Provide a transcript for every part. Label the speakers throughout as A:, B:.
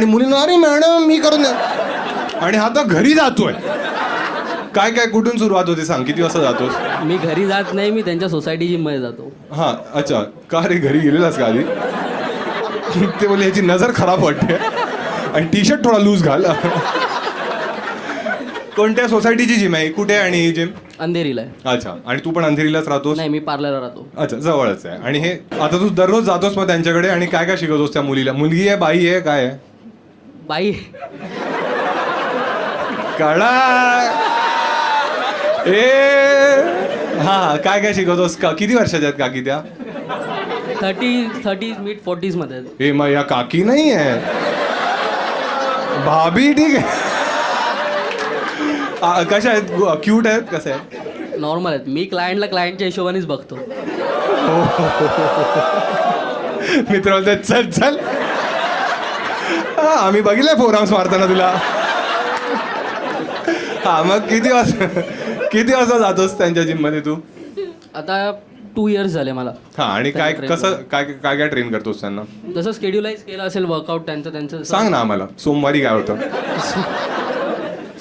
A: आणि मुलींना अरे मॅडम मी करून द्या. आणि हा तर घरी जातोय. काय काय कुठून सुरुवात होते सांग, किती वाजता जातोस?
B: मी घरी जात नाही, मी त्यांच्या सोसायटी जिममध्ये जातो.
A: हा अच्छा, का रे घरी गेलेलास का आधी? ते बोले याची नजर खराब वाटते आणि टी शर्ट थोडा लूज घाल. कोणत्या सोसायटीची जिम आहे, कुठे आहे आणि ही जिम?
B: अंधेरीला आहे.
A: अच्छा, आणि तू पण अंधेरीलाच राहतोस?
B: नाही, मी पार्लरला राहतो.
A: अच्छा, जवळच आहे. आणि हे आता तू दररोज जातोस मग त्यांच्याकडे आणि काय काय शिकवतोस त्या मुलीला? मुलगी आहे, बाई आहे, काय आहे?
B: बाई.
A: कळा ए हा, काय काय शिकवतोस का? किती वर्षाच्या आहेत काकी त्या?
B: 30 मिड 40s मध्ये आहेत.
A: ए मग या काकी नाही आहे, भाभी ठीक आहे. कशा आहेत, क्यूट आहेत, कसं आहे?
B: नॉर्मल आहेत. मी क्लायंटच्या हिशोबानेच बघतो.
A: मित्र बोलतात चल चल. हा, आम्ही बघितलंय फोरआर्म्स मारताना तुला. हा, मग किती वाजता जातोस त्यांच्या जिम मध्ये तू?
B: आता 2 years झाले मला.
A: हा, आणि काय
B: train
A: कसं काय ट्रेन करतोस त्यांना?
B: जसं स्केड्युलाइज केलं असेल वर्कआउट त्यांचं
A: सांग ना आम्हाला. सोमवारी काय होतं?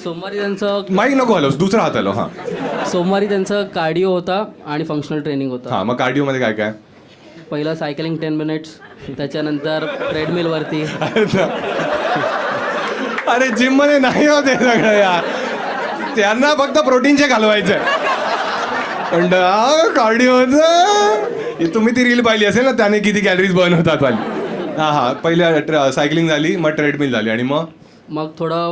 B: सोमवारी त्यांचं
A: माईक नको हलवस, दुसरा हात हलव. हा
B: सोमवारी त्यांचं कार्डिओ होता आणि फंक्शनल ट्रेनिंग होता.
A: हा, मग कार्डिओ मध्ये काय काय?
B: पहिलं सायकलिंग 10 minutes, त्याच्यानंतर ट्रेडमिलवरती.
A: अरे जिम मध्ये नाही होते सगळं यार, त्यांना फक्त प्रोटीन शेक घालवायचंय. पण कार्डिओ तुम्ही ती रील पाहिली असेल ना, त्याने किती कॅलरीज बर्न होतात वाली. हा हा, पहिल्या सायकलिंग झाली, मग ट्रेडमिल झाली आणि मग
B: मग थोडं